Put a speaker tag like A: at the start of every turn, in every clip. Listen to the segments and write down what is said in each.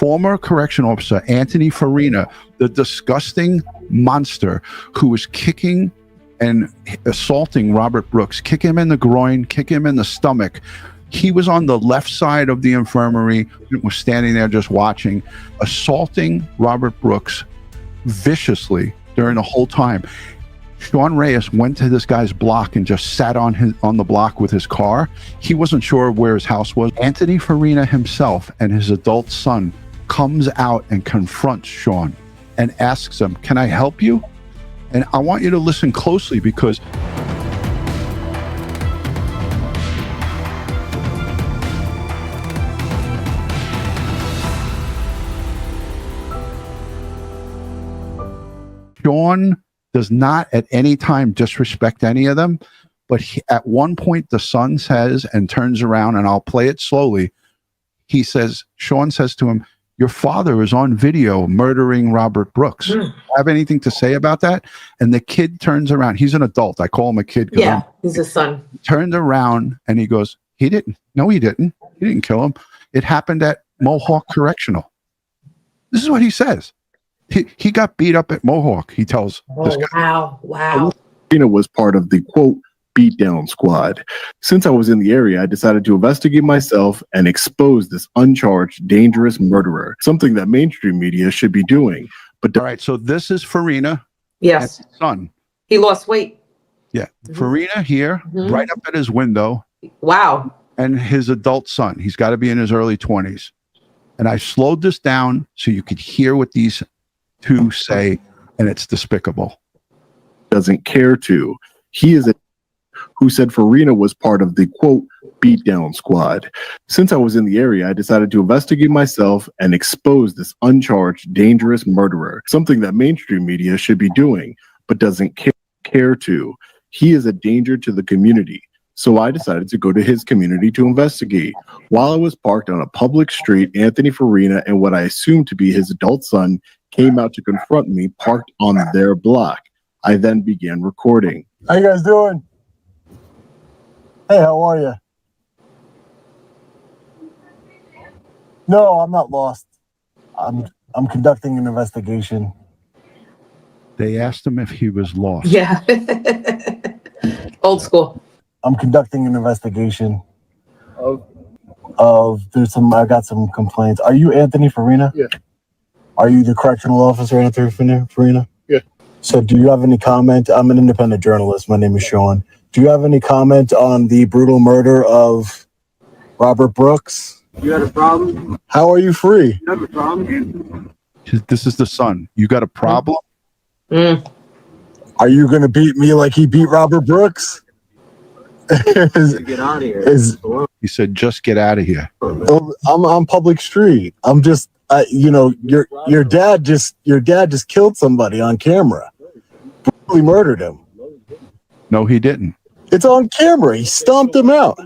A: former correction officer, Anthony Farina, the disgusting monster who was kicking and assaulting Robert Brooks, kick him in the groin, kick him in the stomach. He was on the left side of the infirmary, was standing there just watching, assaulting Robert Brooks viciously during the whole time. Sean Reyes went to this guy's block and just sat on the block with his car. He wasn't sure where his house was. Anthony Farina himself and his adult son comes out and confronts Sean and asks him, "Can I help you?" And I want you to listen closely because Sean does not at any time disrespect any of them, but at one point the son says and turns around, and I'll play it slowly. He says, Sean says to him, "Your father is on video murdering Robert Brooks. Have anything to say about that?" And the kid turns around. He's an adult. I call him a kid.
B: Yeah, he's a son.
A: Turned around and he goes, "He didn't. No, he didn't. He didn't kill him. It happened at Mohawk Correctional." This is what he says. He got beat up at Mohawk, he tells this guy.
B: Wow.
C: Farina was part of the, quote, beatdown squad. Since I was in the area, I decided to investigate myself and expose this uncharged, dangerous murderer, something that mainstream media should be doing. But
A: all right, so this is Farina.
B: Yes.
A: And his son.
B: He lost weight.
A: Yeah. Farina here, right up at his window.
B: Wow.
A: And his adult son. He's got to be in his early 20s. And I slowed this down so you could hear what these two say, and it's despicable.
C: Doesn't care to. He is a who said Farina was part of the, quote, beatdown squad. Since I was in the area, I decided to investigate myself and expose this uncharged, dangerous murderer, something that mainstream media should be doing, but doesn't care to. He is a danger to the community. So I decided to go to his community to investigate. While I was parked on a public street, Anthony Farina and what I assumed to be his adult son came out to confront me parked on their block. I then began recording.
D: How you guys doing? Hey, how are you? No, I'm not lost. I'm conducting an investigation.
A: They asked him if he was lost.
B: Yeah. Old school.
D: I'm conducting an investigation of I got some complaints. Are you Anthony Farina?
C: Yeah.
D: Are you the correctional officer, Anthony Farina?
C: Yeah.
D: So do you have any comment? I'm an independent journalist. My name is Sean. Do you have any comment on the brutal murder of Robert Brooks?
E: You had a problem?
D: How are you free?
E: You have a problem?
A: This is the son. You got a problem?
D: Are you going to beat me like he beat Robert Brooks?
E: Get out of here.
A: He said, "Just get out of here."
D: I'm on public street. I'm just, your dad just killed somebody on camera. Brutally murdered him.
A: No, he didn't.
D: It's on camera. He stomped him out.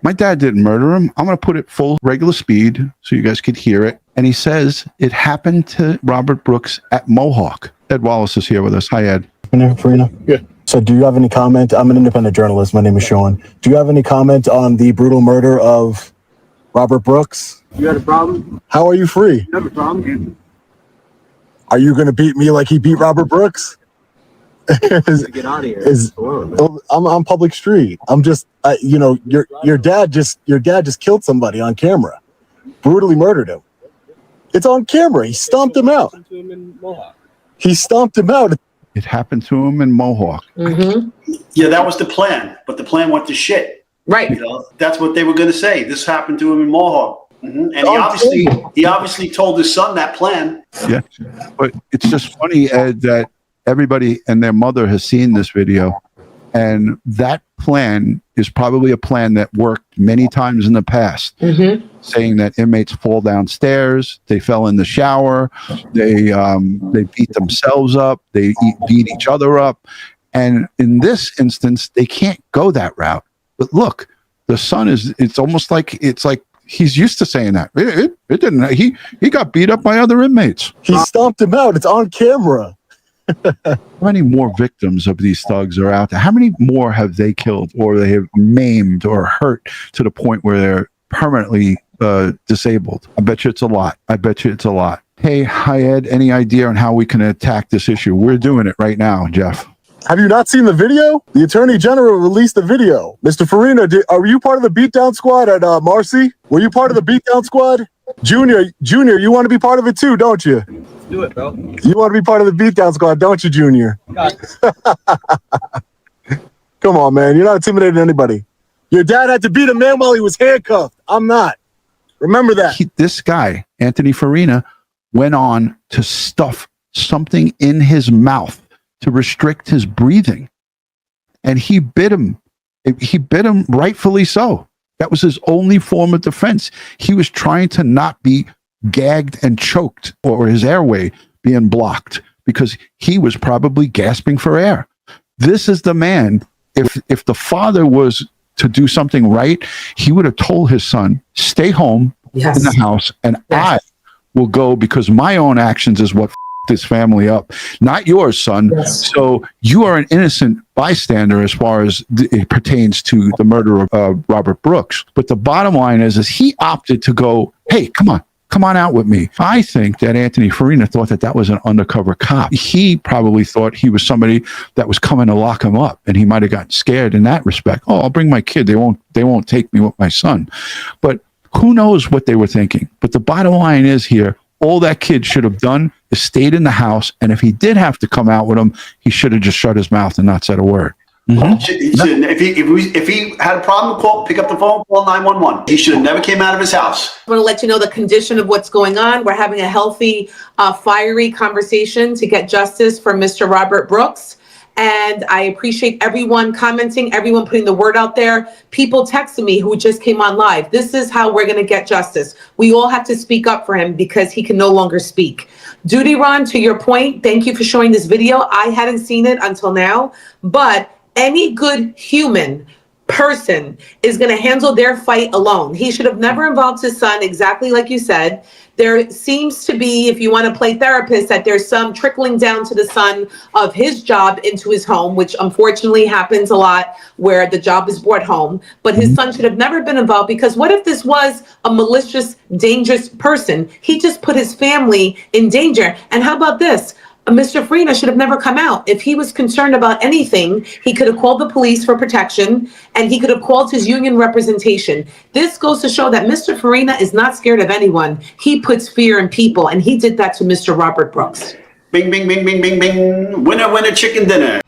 A: My dad didn't murder him. I'm going to put it full regular speed so you guys could hear it. And he says it happened to Robert Brooks at Mohawk. Ed Wallace is here with us. Hi, Ed.
D: Farina?
C: Yeah.
D: So do you have any comment? I'm an independent journalist. My name is Sean. Do you have any comment on the brutal murder of Robert Brooks?
E: You had a problem?
D: How are you free?
E: You have a problem?
D: Are you going to beat me like he beat Robert Brooks?
E: Get out of here.
D: I'm on public street. I'm just, your dad just killed somebody on camera. Brutally murdered him. It's on camera. He stomped him out. He stomped him out.
A: It happened to him in Mohawk.
F: Yeah, that was the plan, but the plan went to shit.
B: Right.
F: You know, that's what they were going to say. This happened to him in Mohawk. And he obviously told his son that plan.
A: Yeah, but it's just funny, Ed, that everybody and their mother has seen this video, and that plan is probably a plan that worked many times in the past. Saying that inmates fall downstairs, they fell in the shower, they beat themselves up, they beat each other up, and in this instance, they can't go that route. But look, the son it's almost like he's used to saying that. It didn't. He got beat up by other inmates.
D: He stomped him out. It's on camera.
A: How many more victims of these thugs are out there? How many more have they killed, or they have maimed or hurt to the point where they're permanently disabled. I bet you it's a lot. I bet you it's a lot. Hey, hi, Ed. Any idea on how we can attack this issue? We're doing it right now, Jeff.
D: Have you not seen the video? The Attorney General released the video. Mr. Farina, are you part of the beatdown squad at Marcy? Were you part of the beatdown squad? Junior, you want to be part of it too, don't you?
E: Let's do it, bro.
D: You want to be part of the beatdown squad, don't you, Junior? Come on, man. You're not intimidating anybody. Your dad had to beat a man while he was handcuffed. I'm not. Remember that.
A: This guy, Anthony Farina, went on to stuff something in his mouth to restrict his breathing. And he bit him. He bit him rightfully so. That was his only form of defense. He was trying to not be gagged and choked or his airway being blocked because he was probably gasping for air. This is the man. If the father was to do something right, he would have told his son, stay home in the house, and I will go because my own actions is what this family up, not yours, son. So you are an innocent bystander as far as it pertains to the murder of Robert Brooks. But the bottom line is he opted to go, hey, come on out with me. I think that Anthony Farina thought that was an undercover cop. He probably thought he was somebody that was coming to lock him up, and he might have gotten scared in that respect. Oh, I'll bring my kid. They won't take me with my son. But who knows what they were thinking? But the bottom line is here, all that kid should have done is stayed in the house, and if he did have to come out with him, he should have just shut his mouth and not said a word.
F: If he had a problem, pick up the phone, call 911. He should have never came out of his house.
B: I want to let you know the condition of what's going on. We're having a healthy, fiery conversation to get justice for Mr. Robert Brooks. And I appreciate everyone commenting, everyone putting the word out there. People texting me who just came on live. This is how we're going to get justice. We all have to speak up for him because he can no longer speak. DutyRon, to your point, thank you for showing this video. I hadn't seen it until now, but any good human person is going to handle their fight alone. He should have never involved his son, exactly like you said. There seems to be, if you want to play therapist, that there's some trickling down to the son of his job into his home, which unfortunately happens a lot where the job is brought home. But his son should have never been involved, because what if this was a malicious, dangerous person? He just put his family in danger. And how about this? Mr. Farina should have never come out. If he was concerned about anything, he could have called the police for protection, and he could have called his union representation. This goes to show that Mr. Farina is not scared of anyone. He puts fear in people, and he did that to Mr. Robert Brooks.
F: Bing, bing, bing, bing, bing, bing. Winner, winner, chicken dinner.